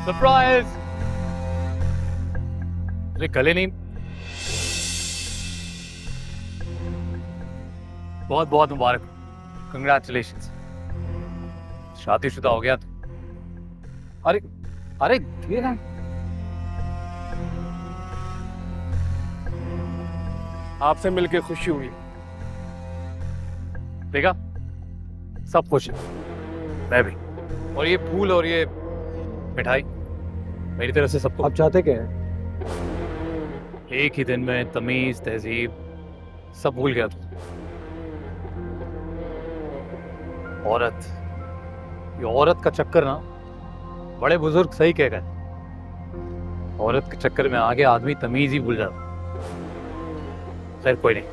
Surprise. अरे गले नहीं। बहुत बहुत मुबारक, कंग्रेचुलेशंस, शादीशुदा हो गया तू। अरे अरे ये ना, आपसे मिलके खुशी हुई। देखा, सब खुश है, मैं भी। और ये फूल और ये मिठाई मेरी तरफ से सबको। आप चाहते क्या है? एक ही दिन में तमीज तहजीब सब भूल गया तू। औरत, ये औरत का चक्कर ना, बड़े बुजुर्ग सही कह गए, औरत के चक्कर में आगे आदमी तमीज ही भूल जाता। खैर कोई नहीं,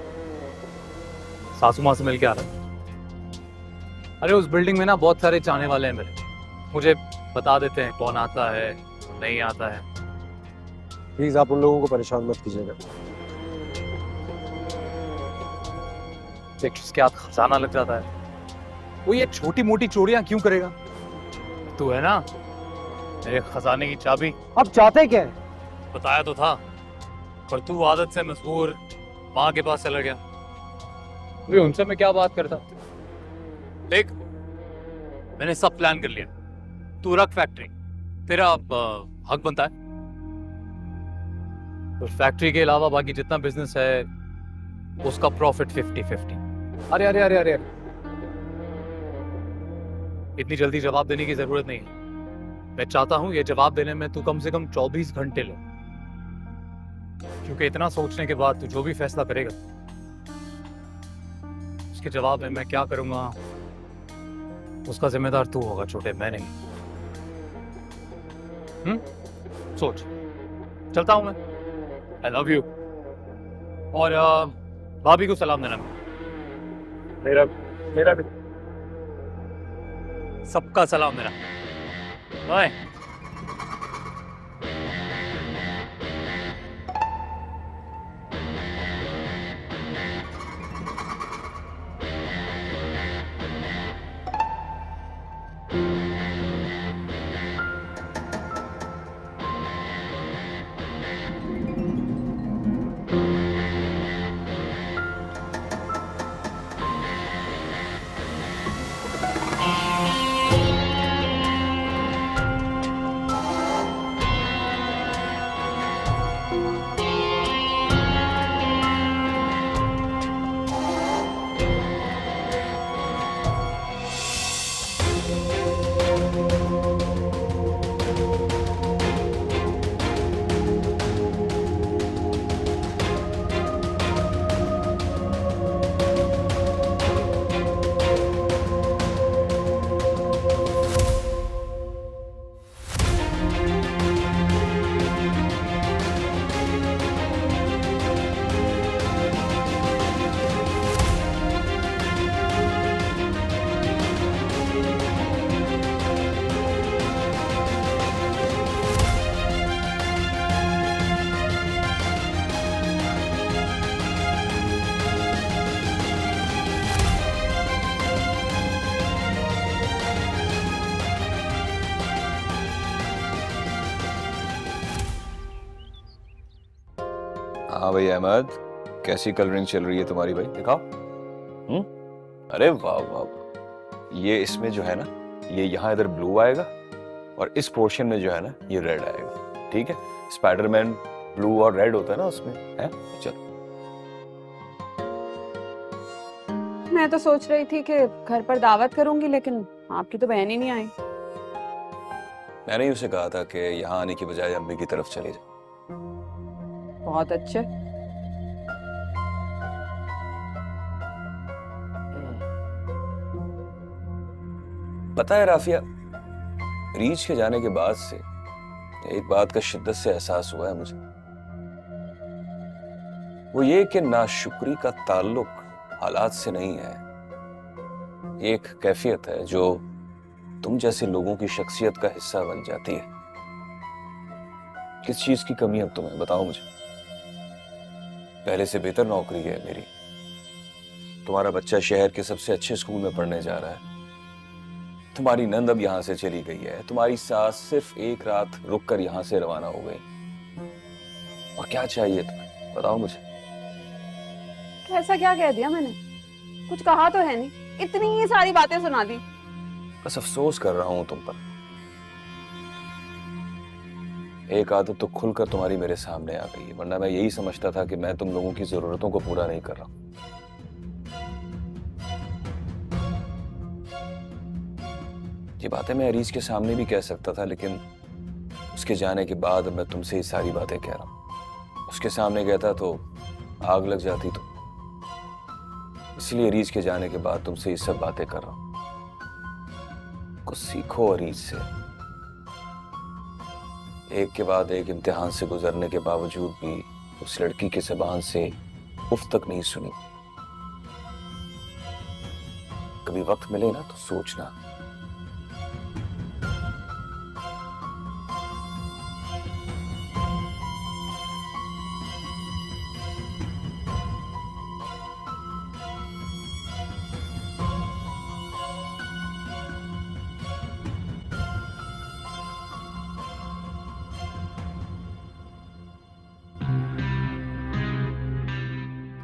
सासू माँ से मिल के आ रहा। अरे उस बिल्डिंग में ना बहुत सारे चाहने वाले हैं मेरे, मुझे बता देते हैं कौन आता है नहीं आता है। प्लीज आप उन लोगों को परेशान मत कीजिएगा। पिक्चर्स के हाथ खजाना लग जाता है, वो ये छोटी मोटी चोरियां क्यों करेगा? तू है ना मेरे खजाने की चाबी। आप चाहते क्या है? बताया तो था, पर तू आदत से मजबूर माँ के पास चला गया। अरे उनसे मैं क्या बात करता। देख, मैंने सब प्लान कर लिया। तू रख फैक्ट्री, तेरा हक बनता है। तो फैक्ट्री के अलावा बाकी जितना बिजनेस है उसका प्रॉफिट 50-50। अरे अरे अरे अरे, इतनी जल्दी जवाब देने की जरूरत नहीं है। मैं चाहता हूं ये जवाब देने में तू कम से कम 24 घंटे ले, क्योंकि इतना सोचने के बाद तू जो भी फैसला करेगा उसके जवाब में मैं क्या करूंगा उसका जिम्मेदार तू होगा छोटे, मैं नहीं। सोच। चलता हूं मैं। I love you. और भाभी को सलाम देना। मेरा मेरा भी। सबका सलाम देना। बाय। हाँ भाई अहमद, कैसी कलरिंग चल रही है तुम्हारी भाई? दिखाओ। अरे वाह वाह वाह। ये इसमें जो है ना, ये यहाँ इधर ब्लू आएगा और इस पोर्शन में जो है ना ये रेड आएगा। ठीक है, स्पाइडरमैन ब्लू और रेड होता है ना उसमें, है? चलो। मैं तो सोच रही थी कि घर पर दावत करूंगी, लेकिन आपकी तो बहन ही नहीं आई। मैंने ही उसे कहा था कि यहाँ आने की बजाय अम्मी की तरफ चले जाए। बहुत अच्छे। पता है राफिया, रीच के जाने के बाद से एक बात का शिद्दत से एहसास हुआ है मुझे। वो ये कि नाशुक्री का ताल्लुक हालात से नहीं है, ये एक कैफियत है जो तुम जैसे लोगों की शख्सियत का हिस्सा बन जाती है। किस चीज की कमी है तुम्हें, बताओ मुझे। पहले से बेहतर नौकरी है मेरी, तुम्हारा बच्चा शहर के सबसे अच्छे स्कूल में पढ़ने जा रहा है, तुम्हारी नंद अब यहाँ से चली गई है, तुम्हारी सास सिर्फ एक रात रुककर यहाँ से रवाना हो गई। और क्या चाहिए तुम्हें, बताओ मुझे। तो ऐसा क्या कह दिया मैंने? कुछ कहा तो है नहीं, इतनी सारी बातें सुना दी। बस अफसोस कर रहा हूं तुम पर। एक आदत तो खुलकर तुम्हारी मेरे सामने आ गई है, वरना मैं यही समझता था कि मैं तुम लोगों की जरूरतों को पूरा नहीं कर रहा हूं। ये बातें मैं अरीज के सामने भी कह सकता था, लेकिन उसके जाने के बाद मैं तुमसे ये सारी बातें कह रहा हूं। उसके सामने कहता तो आग लग जाती, तो इसलिए अरीज के जाने के बाद तुमसे ये सब बातें कर रहा हूं। कुछ सीखो अरीज से। एक के बाद एक इम्तिहान से गुजरने के बावजूद भी उस लड़की की ज़बान से उफ तक नहीं सुनी। कभी वक्त मिले ना तो सोचना।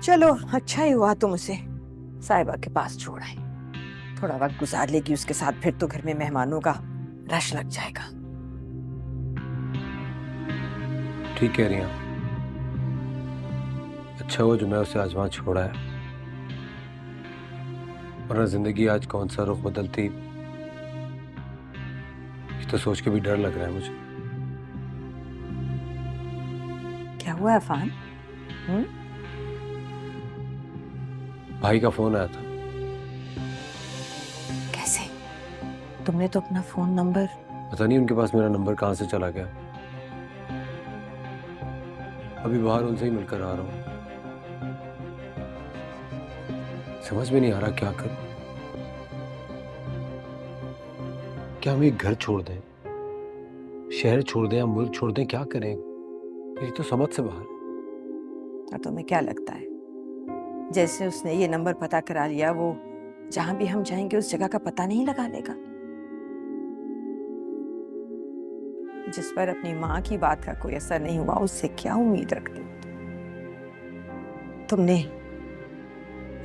चलो अच्छा ही हुआ तुम उसे साहिबा के पास छोड़ आए। थोड़ा वक्त गुजार लेगी उसके साथ, फिर तो घर में मेहमानों का रश लग जाएगा। ठीक कह रही हैं। अच्छा हुआ जो मैं उसे आज वहां छोड़ा है, वरना जिंदगी आज कौन सा रुख बदलती, ये तो सोच के भी डर लग रहा है मुझे। क्या हुआ अफान? भाई का फोन आया था। कैसे? तुमने तो अपना फोन नंबर। पता नहीं उनके पास मेरा नंबर कहां से चला गया। अभी बाहर उनसे ही मिलकर आ रहा हूं। समझ में नहीं आ रहा क्या करूं। क्या हम एक घर छोड़ दें, शहर छोड़ दें या मुल्क छोड़ दें, क्या करें? ये तो समझ से बाहर है। और तुम्हें क्या लगता है जैसे उसने ये नंबर पता करा लिया, वो जहां भी हम जाएंगे उस जगह का पता नहीं लगा लेगा? जिस पर अपनी माँ की बात का कोई असर नहीं हुआ, उससे क्या उम्मीद रखते हो? तुमने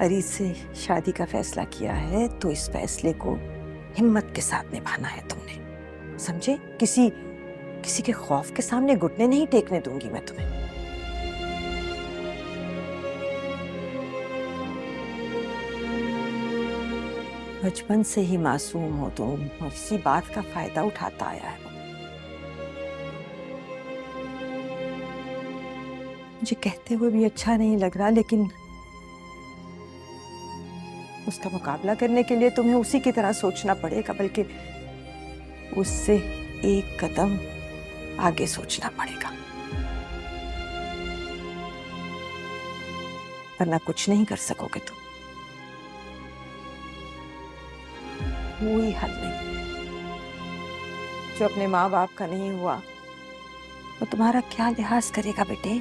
अरीज से शादी का फैसला किया है तो इस फैसले को हिम्मत के साथ निभाना है तुमने, समझे? किसी के खौफ के सामने घुटने नहीं टेकने दूंगी मैं तुम्हें। बचपन से ही मासूम हो तुम और इसी बात का फायदा उठाता आया है। मुझे कहते हुए भी अच्छा नहीं लग रहा, लेकिन उसका मुकाबला करने के लिए तुम्हें उसी की तरह सोचना पड़ेगा, बल्कि उससे एक कदम आगे सोचना पड़ेगा, वरना कुछ नहीं कर सकोगे तुम। कोई हल नहीं। जो अपने माँ बाप का नहीं हुआ वो तुम्हारा क्या लिहाज करेगा बेटे?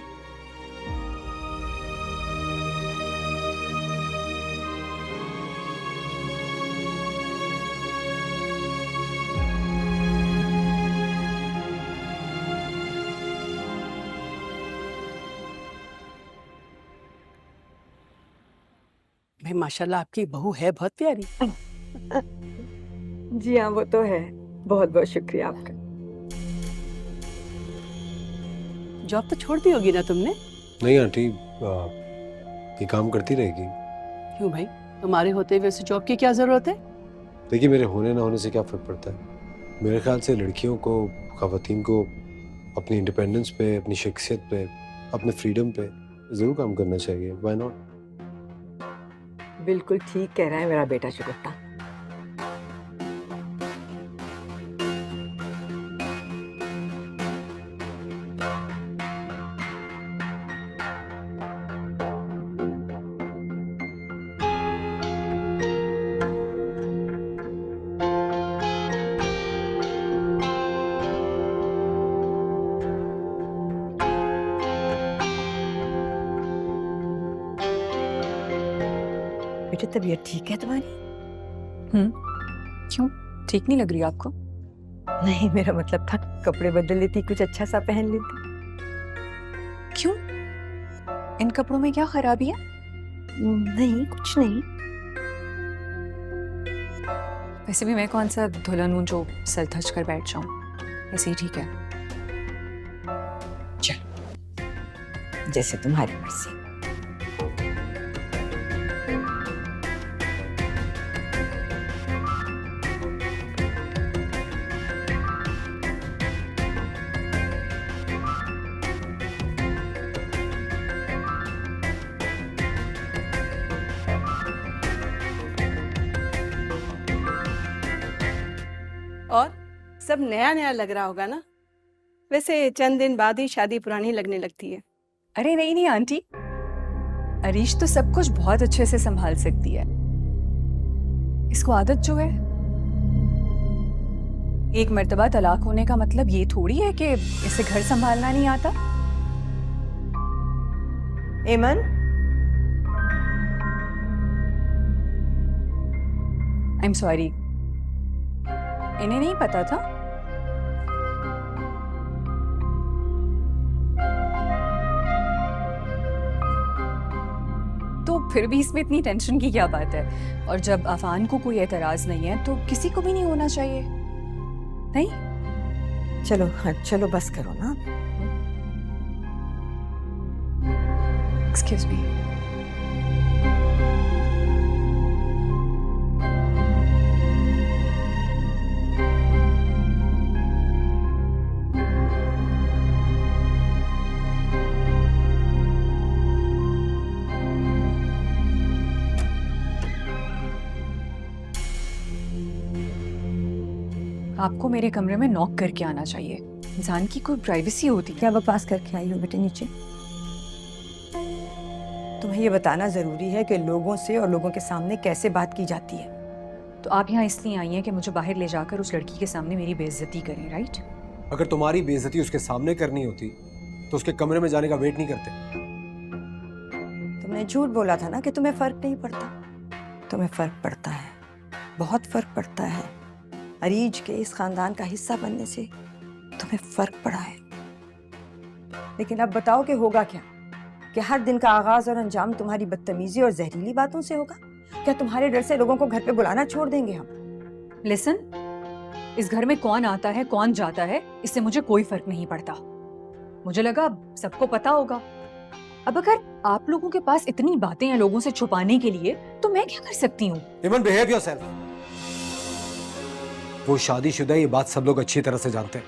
भाई माशाल्लाह आपकी बहू है बहुत प्यारी। जी हाँ, वो तो है। बहुत बहुत शुक्रिया आपका। जॉब तो छोड़ दी होगी ना तुमने? नहीं आंटी, ये काम करती रहेगी। क्यों भाई, तुम्हारे होते हुए उसे जॉब की क्या जरूरत है? देखिए, मेरे होने ना होने से क्या फर्क पड़ता है। मेरे ख्याल से लड़कियों को, ख़वातीन को अपनी इंडिपेंडेंस पे, अपनी शख्सियत पे, अपने फ्रीडम पे ज़रूर काम करना चाहिए। Why not? बिल्कुल ठीक कह रहा है मेरा बेटा चुगत्ता। बेटे तबीयत ठीक है तुम्हारी? क्यों? ठीक नहीं लग रही आपको? नहीं, मेरा मतलब था कपड़े बदल लेती, कुछ अच्छा सा पहन लेती। क्यों? इन कपड़ों में क्या खराबी है? नहीं, कुछ नहीं। वैसे भी मैं कौन सा दुल्हन हूँ जो सर धज कर बैठ जाऊं। ऐसे ही ठीक है। जैसे तुम्हारी मर्जी। और सब नया नया लग रहा होगा ना? वैसे चंद दिन बाद ही शादी पुरानी लगने लगती है। अरे नहीं नहीं आंटी, अरीश तो सब कुछ बहुत अच्छे से संभाल सकती है। इसको आदत जो है। एक मर्तबा तलाक होने का मतलब ये थोड़ी है कि इसे घर संभालना नहीं आता। एमन, आई एम सॉरी, इन्हें नहीं पता था। तो फिर भी इसमें इतनी टेंशन की क्या बात है? और जब अफान को कोई एतराज नहीं है तो किसी को भी नहीं होना चाहिए, नहीं? चलो हाँ, चलो बस करो ना। Excuse me. आपको मेरे कमरे में नॉक करके आना चाहिए। इंसान की कोई प्राइवेसी होती है। क्या बकवास करके आई हो बेटे नीचे? तुम्हें ये बताना जरूरी है कि लोगों से और लोगों के सामने कैसे बात की जाती है। तो आप यहाँ इसलिए आई हैं कि मुझे बाहर ले जाकर उस लड़की के सामने मेरी बेइज्जती करें, राइट? अगर तुम्हारी बेइज्जती उसके सामने करनी होती तो उसके कमरे में जाने का वेट नहीं करते। तुमने झूठ बोला था ना कि तुम्हें फर्क नहीं पड़ता। तुम्हें फर्क पड़ता है, बहुत फर्क पड़ता है। अरीज के इस खानदान का हिस्सा बनने से तुम्हें फर्क पड़ा है। लेकिन अब बताओ कि होगा क्या? कि हर दिन का आगाज और अंजाम तुम्हारी बदतमीजी और जहरीली बातों से होगा? क्या तुम्हारे डर से लोगों को घर पे बुलाना छोड़ देंगे हम? लिसन, इस घर में कौन आता है कौन जाता है इससे मुझे कोई फर्क नहीं पड़ता। मुझे लगा सबको पता होगा। अब अगर आप लोगों के पास इतनी बातें हैं लोगों से छुपाने के लिए तो मैं क्या कर सकती हूँ? इमन, बिहेव योरसेल्फ। वो शादीशुदा है, ये बात सब लोग अच्छी तरह से जानते हैं,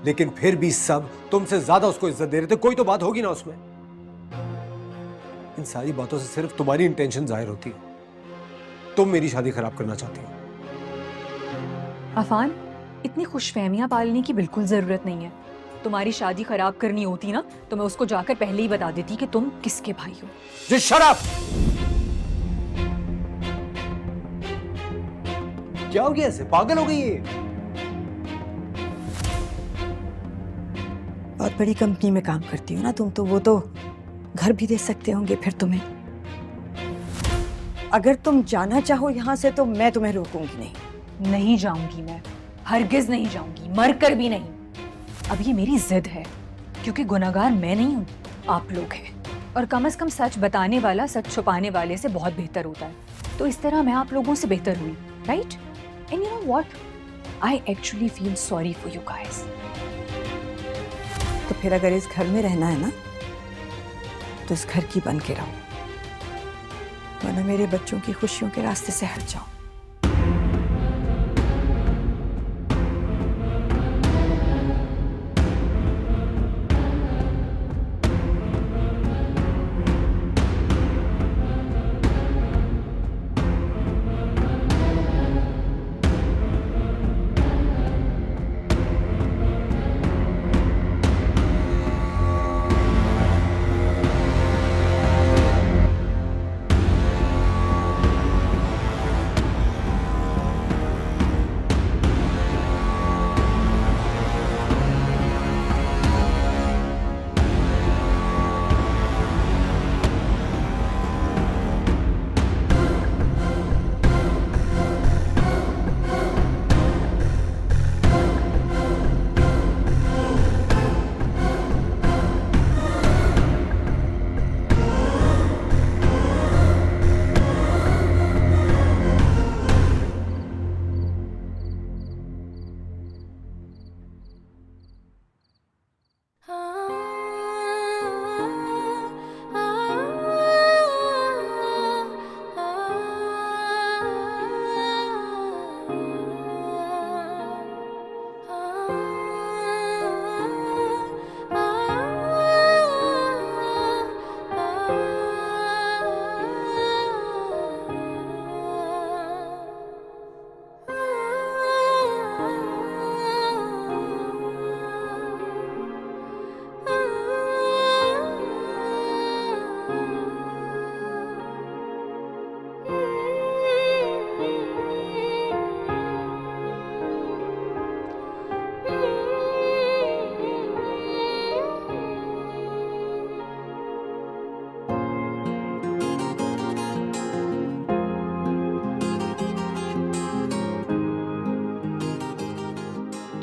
लेकिन फिर भी सब तुमसे ज्यादा उसको इज्जत दे रहे थे। कोई तो बात होगी ना उसमें। इन सारी बातों से सिर्फ तुम्हारी इंटेंशन जाहिर होती है। तुम मेरी शादी खराब करना चाहती हो। अफान, इतनी खुशफहमियां पालने की बिल्कुल जरूरत नहीं है। तुम्हारी शादी खराब करनी होती ना तो मैं उसको जाकर पहले ही बता देती कि तुम किसके भाई हो। Just shut up! क्या हो गया ऐसे? पागल हो गई ये? बहुत बड़ी कंपनी में काम करती हो ना तुम, तो वो तो घर भी दे सकते होंगे फिर तुम्हें। अगर तुम जाना चाहो यहाँ से तो मैं तुम्हें रोकूंगी नहीं। नहीं जाऊंगी मैं, हरगिज नहीं जाऊंगी, मरकर भी नहीं। अब ये मेरी जिद है क्योंकि गुनहगार मैं नहीं हूँ, आप लोग हैं। और कम से कम सच बताने वाला सच छुपाने वाले से बहुत बेहतर होता है। तो इस तरह मैं आप लोगों से बेहतर हुई, right? And you know what, I actually feel sorry for you guys. तो फिर अगर इस घर में रहना है ना तो इस घर की बन के रहो, वरना मेरे बच्चों की खुशियों के रास्ते से हट जाओ।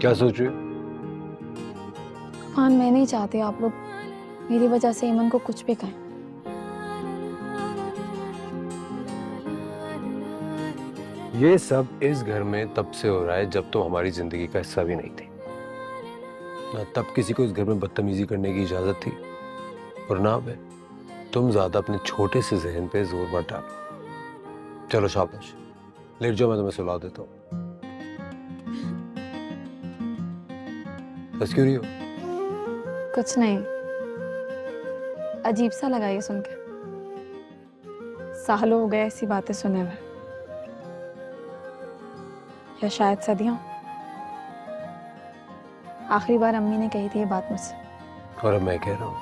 क्या सोच रही हो? हाँ, मैं नहीं चाहती आप लोग मेरी वजह से ईमन को कुछ भी कहें। ये सब इस घर में तब से हो रहा है जब तुम हमारी जिंदगी का हिस्सा भी नहीं थी ना। तब किसी को इस घर में बदतमीजी करने की इजाजत थी और ना अब है। तुम ज्यादा अपने छोटे से जहन पे जोर मत डालो। चलो शाबाश, लेट जाओ, मैं तुम्हें सुला देता हूँ। बस क्यों रही हो? कुछ नहीं, अजीब सा लगा ये सुन के। सालों हो गए ऐसी बातें सुने हुए, या शायद सदियों। आखिरी बार अम्मी ने कही थी ये बात मुझसे। और अब मैं कह रहा हूँ,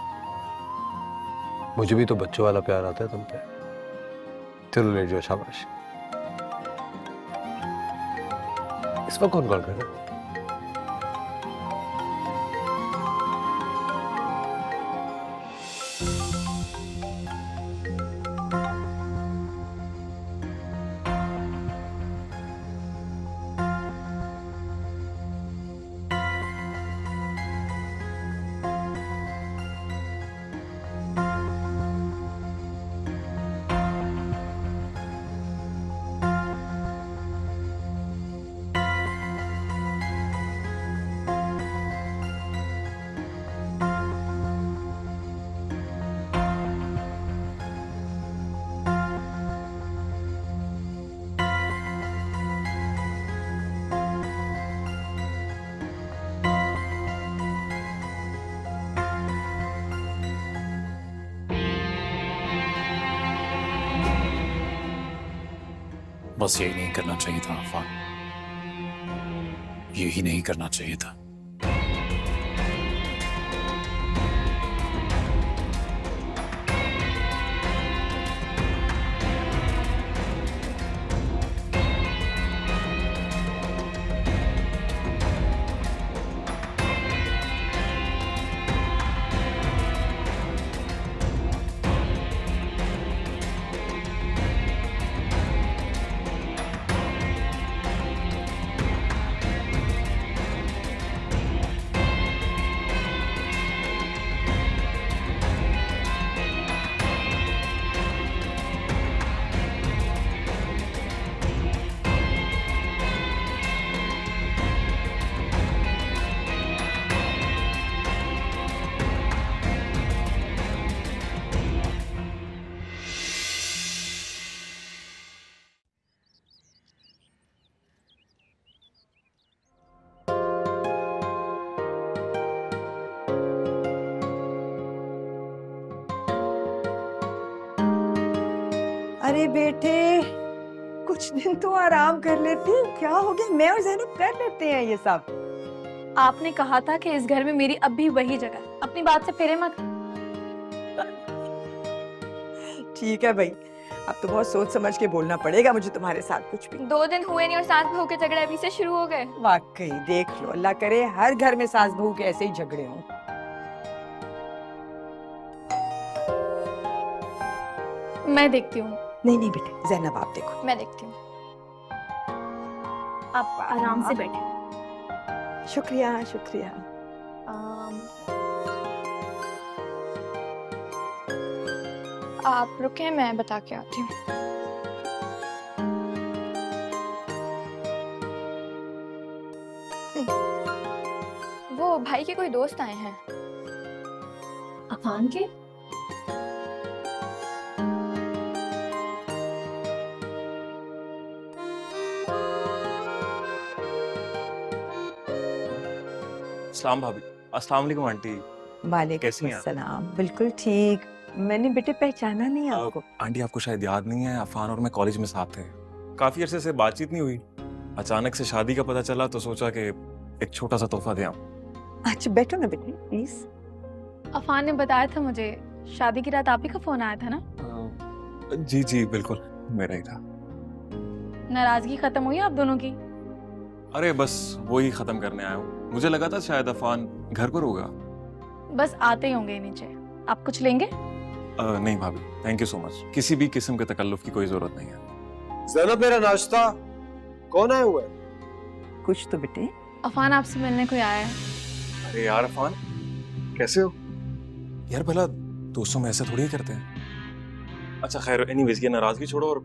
मुझे भी तो बच्चों वाला प्यार आता है तुम पे। चलो लेट जाओ, शाबाश। इस वक्त कौन कॉल कर रहा है? बस यही नहीं करना चाहिए था अफान, यही नहीं करना चाहिए था। अरे बेटे, कुछ दिन तो आराम कर लेती। क्या हो गया? मैं और ज़ैनब कर लेते हैं ये सब। आपने कहा था कि इस घर में मेरी अब भी वही जगह है। अपनी बात से फेरे मत। ठीक है भाई, अब तो बहुत सोच समझ के बोलना पड़ेगा मुझे तुम्हारे साथ कुछ भी। 2 दिन हुए नहीं और सास बहू के झगड़े अभी से शुरू हो गए। वाकई देख लो, अल्लाह करे हर घर में सास बहू के ऐसे ही झगड़े हों। मैं देखती हूँ। नहीं नहीं बेटे, ज़ैनब आप देखो। मैं देखती हूँ, आप आराम से बैठे। शुक्रिया शुक्रिया। आप रुके, मैं बता के आती हूँ। वो भाई के कोई दोस्त आए हैं। अफान के? अस्सलाम भाभी। अस्सलाम वालेकुम आंटी। कैसी वालेकुम हैं आप? सलाम। बिल्कुल ठीक। मैंने बेटे पहचाना नहीं आपको। आंटी आपको शायद याद नहीं है, अफान और मैं कॉलेज में साथ थे। काफी अरसे से बातचीत नहीं हुई। अचानक से शादी का पता चला तो सोचा कि एक छोटा सा तोहफा दें। अच्छा बैठो ना बेटे प्लीज। अफान ने बताया था मुझे, शादी की रात आप ही का फोन आया था ना? जी जी बिल्कुल, मेरा ही था। नाराजगी खत्म हुई आप दोनों की? अरे बस वो ही खत्म करने आया हूँ। मुझे लगा था शायद अफान घर पर होगा। बस आते ही होंगे नीचे। आप कुछ लेंगे? नहीं भाभी, थैंक यू सो मच। किसी भी किस्म के तकल्लुफ की कोई जरूरत नहीं है। ज़ैनब मेरा नाश्ता। कौन आया हुआ है? कुछ तो बेटे। अफान आपसे मिलने कोई आया है। अरे यार अफान, कैसे हो? यार भला दोस्तों में ऐसे थोड़ी ही करते हैं। अच्छा खैर, एनीवेज ये नाराजगी छोड़ो और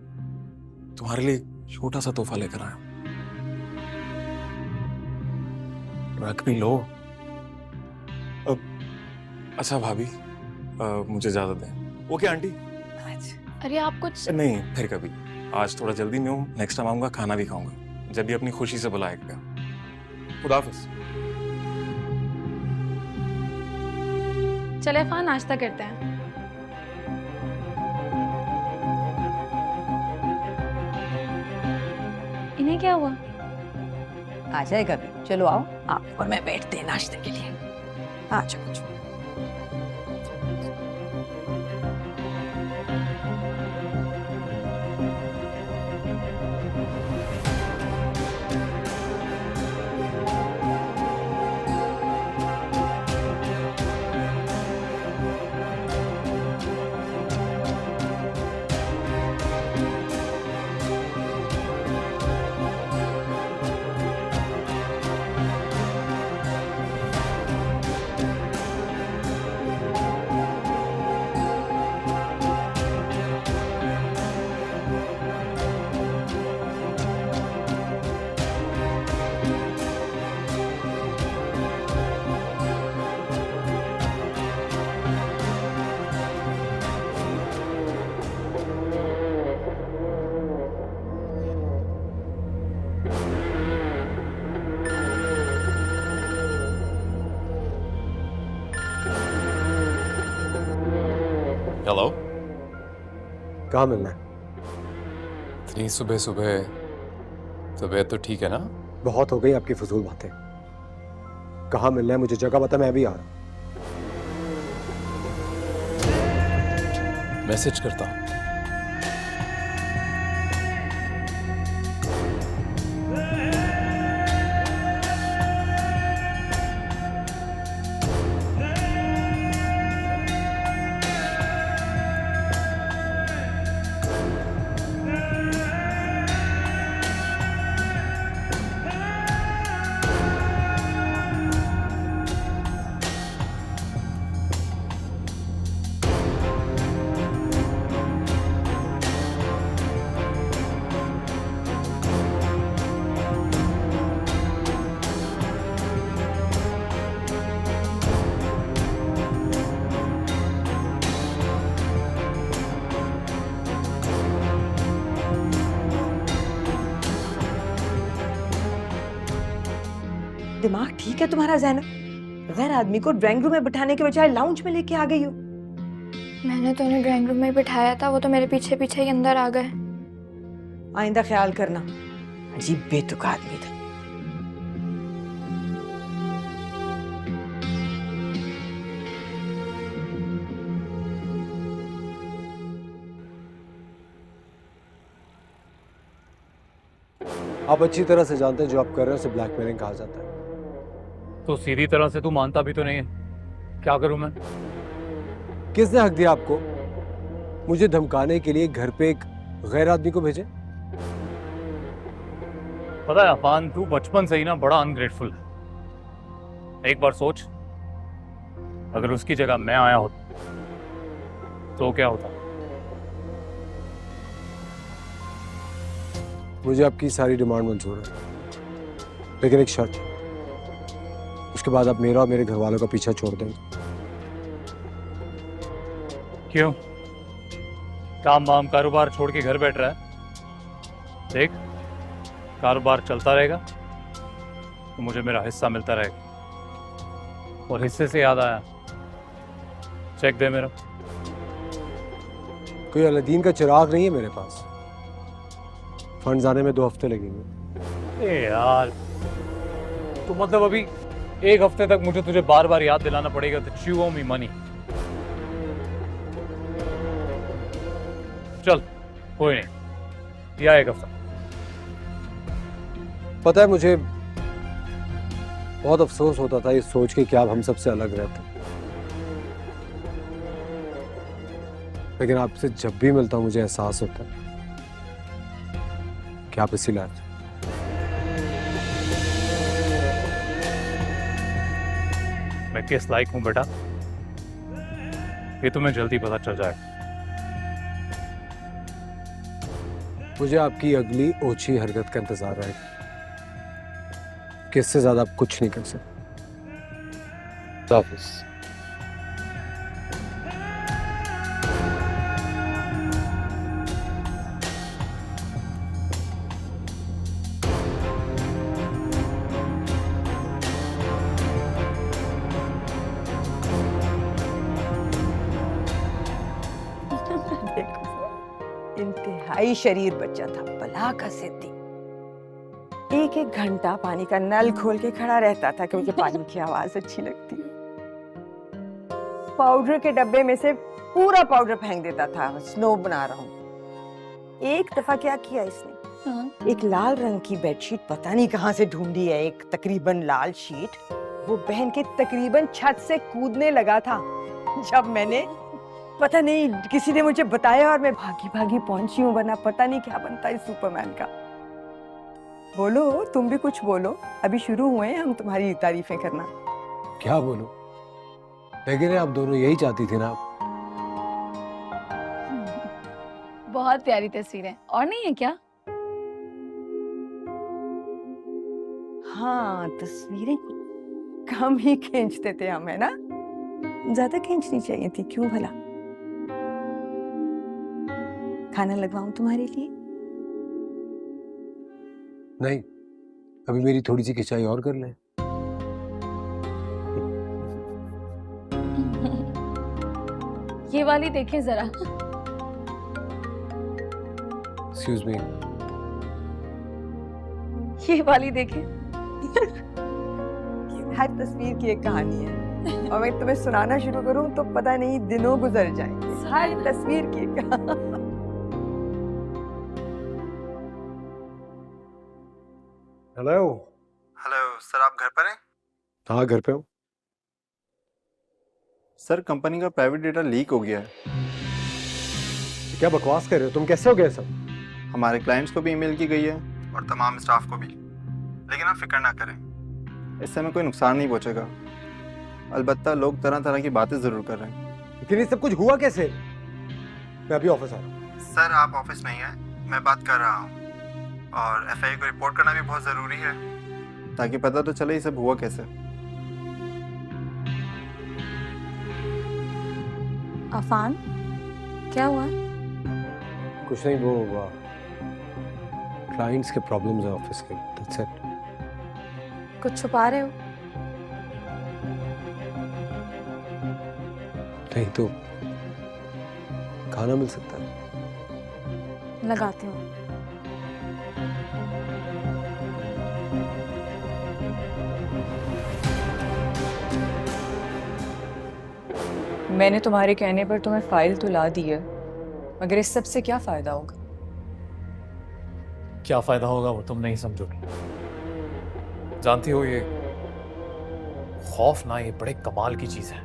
तुम्हारे लिए छोटा सा तोहफा लेकर आया। रख भी लो। अब अच्छा भाभी, मुझे इजाजत दें। Okay aunty. अरे आप कुछ नहीं, फिर कभी। आज थोड़ा जल्दी में हूँ, नेक्स्ट टाइम आऊंगा, खाना भी खाऊंगा जब भी अपनी खुशी से बुलाएगा। खुदा हाफिज। चले अफान, नाश्ता करते हैं। इन्हें क्या हुआ? आ जाएगा भी। चलो आओ, आप और मैं बैठते हैं नाश्ते के लिए। आ जाओ। हेलो। कहाँ मिलना है? इतनी सुबह सुबह तबीयत तो ठीक है ना? बहुत हो गई आपकी फजूल बातें। कहाँ मिलना है मुझे जगह बता, मैं भी आ रहा हूँ। मैसेज करता हूँ। दिमाग ठीक है तुम्हारा ज़ैनब? गैर आदमी को ड्राइंग रूम में बिठाने के बजाय लाउंज में लेके आ गई हो। मैंने तो उन्हें ड्राइंग रूम में बिठाया था, वो तो मेरे पीछे पीछे ही अंदर आ गए। आइंदा ख्याल करना। अजीब बेतुका आदमी था। आप अच्छी तरह से जानते हैं जो आप कर रहे हैं उसे ब्लैकमेलिंग कहा जाता है। तो सीधी तरह से तू मानता भी तो नहीं है। क्या करूं मैं? किसने हक दिया आपको मुझे धमकाने के लिए घर पे एक गैर आदमी को भेजे? पता है अफान, तू बचपन से ही ना बड़ा अनग्रेटफुल है। एक बार सोच, अगर उसकी जगह मैं आया होता तो क्या होता? मुझे आपकी सारी डिमांड मंजूर है, लेकिन एक शर्त। उसके बाद आप मेरा और मेरे घर वालों का पीछा छोड़ देंगे। क्यों? काम वाम कारोबार छोड़ के घर बैठ रहा है? देख, कारोबार चलता रहेगा तो मुझे मेरा हिस्सा मिलता रहेगा। और हिस्से से याद आया, चेक दे मेरा। कोई अलादीन का चिराग नहीं है मेरे पास। फंड्स आने में 2 हफ्ते लगेंगे। ए यार, तो मतलब अभी 1 हफ्ते तक मुझे तुझे बार बार याद दिलाना पड़ेगा तो यू ओwe मी मनी। चल कोई नहीं, या 1 हफ्ता। पता है, मुझे बहुत अफसोस होता था ये सोच के कि आप हम सबसे अलग रहते, लेकिन आपसे जब भी मिलता हूं मुझे एहसास होता है कि आप इसी लायक हैं। मैं किस लायक हूं बेटा, ये तुम्हें जल्दी पता चल जाएगा। मुझे आपकी अगली ओछी हरकत का इंतजार है कि इससे ज्यादा आप कुछ नहीं कर सकते। हाफिज। इंतहाई शरीर बच्चा था, भला का सिद्धि। एक एक घंटा पानी का नल खोल के खड़ा रहता था क्योंकि पानी की आवाज अच्छी लगती है। पाउडर के डब्बे में से पूरा पाउडर फेंक देता था, स्नो बना रहा हूँ। एक दफा क्या किया इसने, एक लाल रंग की बेडशीट पता नहीं कहाँ से ढूंढी है, एक तकरीबन लाल शीट, वो पहन के तकरीबन छत से कूदने लगा था। जब मैंने, पता नहीं किसी ने मुझे बताया और मैं भागी भागी पहुंची हूँ, वरना पता नहीं क्या बनता है सुपरमैन का। बोलो, तुम भी कुछ बोलो, अभी शुरू हुए हैं हम तुम्हारी तारीफें करना। क्या बोलूं, लेकिन आप दोनों यही चाहती थी ना। बहुत प्यारी तस्वीरें, और नहीं है क्या? हाँ, तस्वीरें कम ही खींचते थे हम, है ना? ज्यादा खींचनी चाहिए थी, क्यों भला? खाना लगवाऊं तुम्हारे लिए? नहीं, अभी मेरी थोड़ी सी खिंचाई और कर लें। ये वाली देखें जरा। Excuse me. ये वाली देखें। हर तस्वीर की एक कहानी है और मैं तुम्हें सुनाना शुरू करूं तो पता नहीं दिनों गुजर जाएंगे। हर तस्वीर की एक कहानी। हेलो। हेलो सर, आप घर पर हैं? हाँ, घर पे हूँ। सर, कंपनी का प्राइवेट डेटा लीक हो गया है। क्या बकवास कर रहे हो तुम, कैसे हो गए सब? हमारे क्लाइंट्स को भी ईमेल की गई है और तमाम स्टाफ को भी। लेकिन आप फिक्र ना करें, इससे हमें कोई नुकसान नहीं पहुंचेगा। अलबत्ता लोग तरह तरह की बातें ज़रूर कर रहे हैं। लेकिन ये सब कुछ हुआ कैसे? मैं अभी ऑफिस आ रहा हूँ। सर, आप ऑफिस नहीं हैं, मैं बात कर रहा हूँ। और एफआईआर को रिपोर्ट करना भी बहुत ज़रूरी है ताकि पता तो चले ये सब हुआ कैसे। अफान, क्या हुआ? कुछ नहीं, वो क्लाइंट्स के प्रॉब्लम्स हैं ऑफिस के, दैट्स इट। कुछ छुपा रहे हो? नहीं तो खाना मिल सकता है। लगाती हूँ। मैंने तुम्हारे कहने पर तुम्हें फाइल तो ला दी है, मगर इस सब से क्या फायदा होगा? क्या फायदा होगा वो तुम नहीं समझोगे। जानती हो, ये खौफ ना, ये बड़े कमाल की चीज है।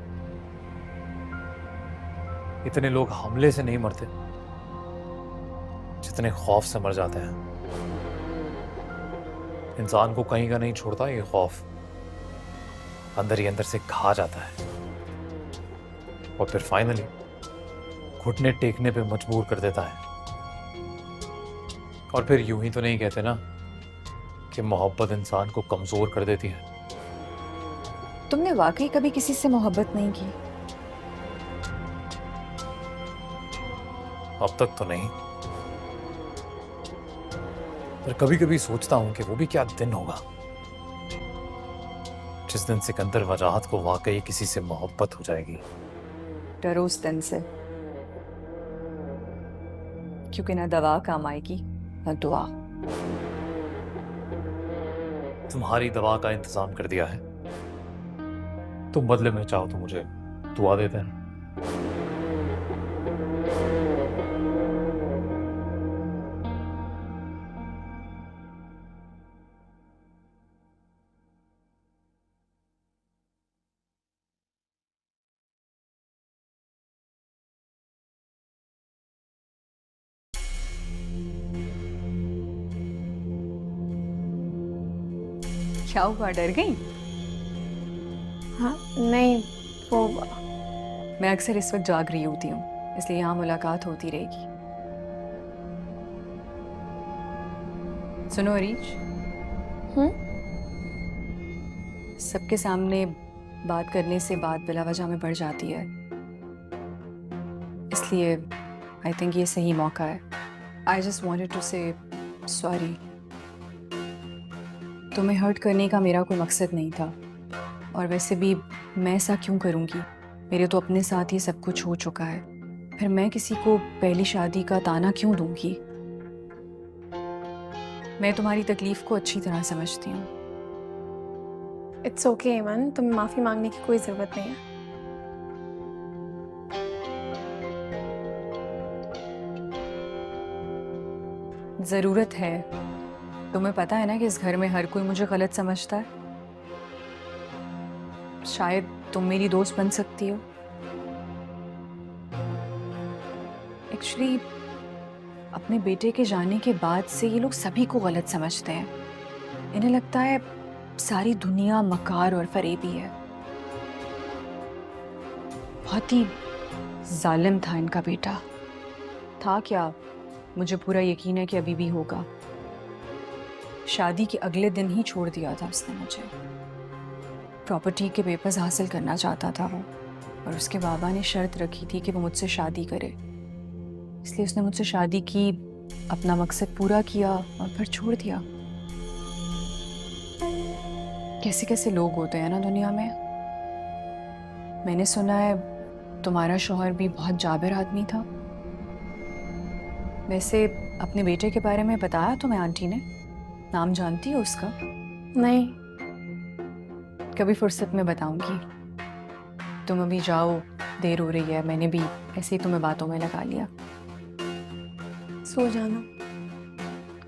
इतने लोग हमले से नहीं मरते जितने खौफ से मर जाते हैं। इंसान को कहीं का नहीं छोड़ता ये खौफ, अंदर ही अंदर से खा जाता है और फिर फाइनली घुटने टेकने पे मजबूर कर देता है। और फिर यूं ही तो नहीं कहते ना कि मोहब्बत इंसान को कमजोर कर देती है। तुमने वाकई कभी किसी से मोहब्बत नहीं की? अब तक तो नहीं, पर कभी कभी सोचता हूं कि वो भी क्या दिन होगा जिस दिन सिकंदर वजाहत को वाकई किसी से मोहब्बत हो जाएगी। डरो उस दिन से, क्योंकि ना दवा काम आएगी ना दुआ। तुम्हारी दवा का इंतजाम कर दिया है, तुम बदले में चाहो तो मुझे दुआ दे देना। क्या हुआ, डर गई? हाँ नहीं, वो मैं अक्सर इस वक्त जाग रही होती हूँ, इसलिए यहाँ मुलाकात होती रहेगी। सुनो अरीज, सबके सामने बात करने से बात बिला वजह में बढ़ जाती है, इसलिए आई थिंक ये सही मौका है। आई जस्ट वॉन्टेड टू से सॉरी। तुम्हें हर्ट करने का मेरा कोई मकसद नहीं था, और वैसे भी मैं ऐसा क्यों करूँगी? मेरे तो अपने साथ ही सब कुछ हो चुका है, फिर मैं किसी को पहली शादी का ताना क्यों दूंगी? मैं तुम्हारी तकलीफ को अच्छी तरह समझती हूँ। इट्स ओके ईमान, तुम्हें माफी मांगने की कोई जरूरत नहीं है। ज़रूरत है। तुम्हें पता है ना कि इस घर में हर कोई मुझे गलत समझता है। शायद तुम मेरी दोस्त बन सकती हो। एक्चुअली अपने बेटे के जाने के बाद से ये लोग सभी को गलत समझते हैं। इन्हें लगता है सारी दुनिया मकार और फरेबी है। बहुत ही जालिम था इनका बेटा। था क्या, मुझे पूरा यकीन है कि अभी भी होगा। शादी के अगले दिन ही छोड़ दिया था उसने मुझे। प्रॉपर्टी के पेपर्स हासिल करना चाहता था वो, और उसके बाबा ने शर्त रखी थी कि वो मुझसे शादी करे, इसलिए उसने मुझसे शादी की, अपना मकसद पूरा किया और फिर छोड़ दिया। कैसे कैसे लोग होते हैं ना दुनिया में। मैंने सुना है तुम्हारा शौहर भी बहुत जाबिर आदमी था। वैसे अपने बेटे के बारे में बताया तुम्हें आंटी ने? नाम जानती हो उसका? नहीं। कभी फुर्सत में बताऊंगी। तुम अभी जाओ, देर हो रही है। मैंने भी ऐसे ही तुम्हें बातों में लगा लिया। सो जाना।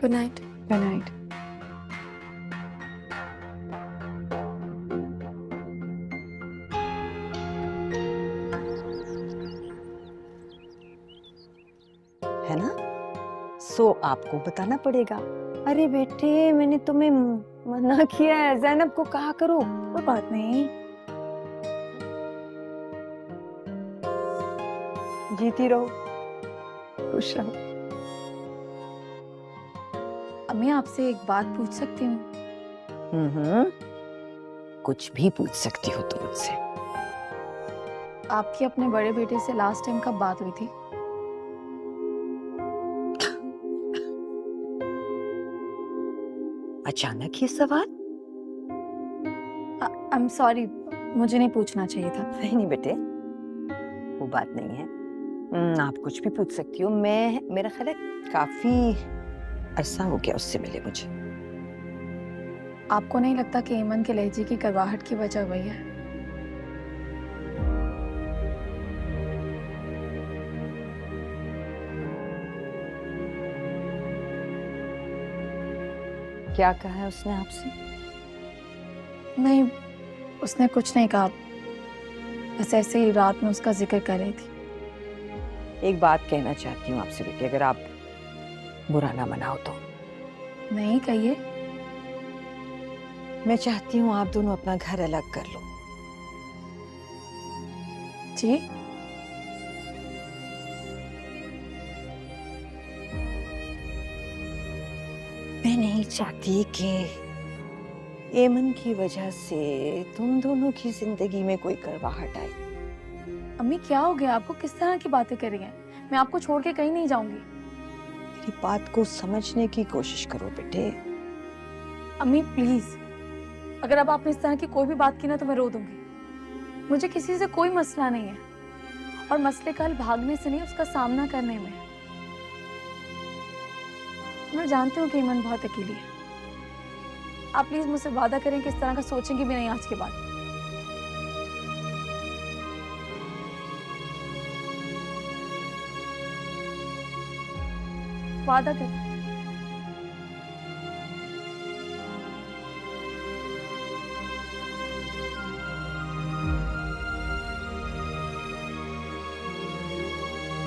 Good night. Good night. है ना? सो आपको बताना पड़ेगा। अरे बेटे, मैंने तुम्हें मना किया है, ज़ैनब को कहा करो। कोई बात नहीं। जीती रहो, खुश रहो। अम्मी आपसे एक बात पूछ सकती हूँ? कुछ भी पूछ सकती हो तुम मुझसे। आपकी अपने बड़े बेटे से लास्ट टाइम कब बात हुई थी? अचानक ये सवाल? आई एम सॉरी, मुझे नहीं पूछना चाहिए था। नहीं नहीं बेटे, वो बात नहीं है। आप कुछ भी पूछ सकती हो। मेरा ख्याल है काफी अरसा हो गया उससे मिले मुझे। आपको नहीं लगता कि ईमन के लहजे की करवाहट की वजह वही है? क्या कहा है उसने आपसे? नहीं, उसने कुछ नहीं कहा, बस ऐसे ही रात में उसका जिक्र कर रही थी। एक बात कहना चाहती हूँ आपसे बेटी, अगर आप बुरा ना मनाओ तो। नहीं, कहिए। मैं चाहती हूँ आप दोनों अपना घर अलग कर लो। जी? मैं नहीं चाहती कि एमन की वजह से तुम दोनों की जिंदगी में कोई करवाहट आए। अम्मी क्या हो गया आपको? किस तरह की बातें कर रही हैं? मैं आपको छोड़ के कहीं नहीं जाऊंगी। मेरी बात को समझने की कोशिश करो बेटे। अम्मी प्लीज, अगर अब आपने इस तरह की कोई भी बात की ना तो मैं रो दूंगी। मुझे किसी से कोई मसला नहीं है, और मसले का हल भागने से नहीं, उसका सामना करने में है। मैं जानती हूँ कि ईमन बहुत अकेली है। आप प्लीज मुझसे वादा करें कि इस तरह का सोचेंगे भी नहीं आज के बाद। वादा करें।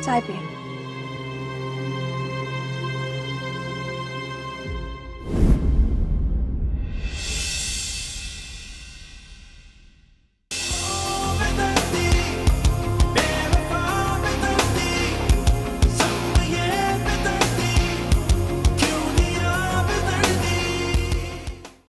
चाय पिए।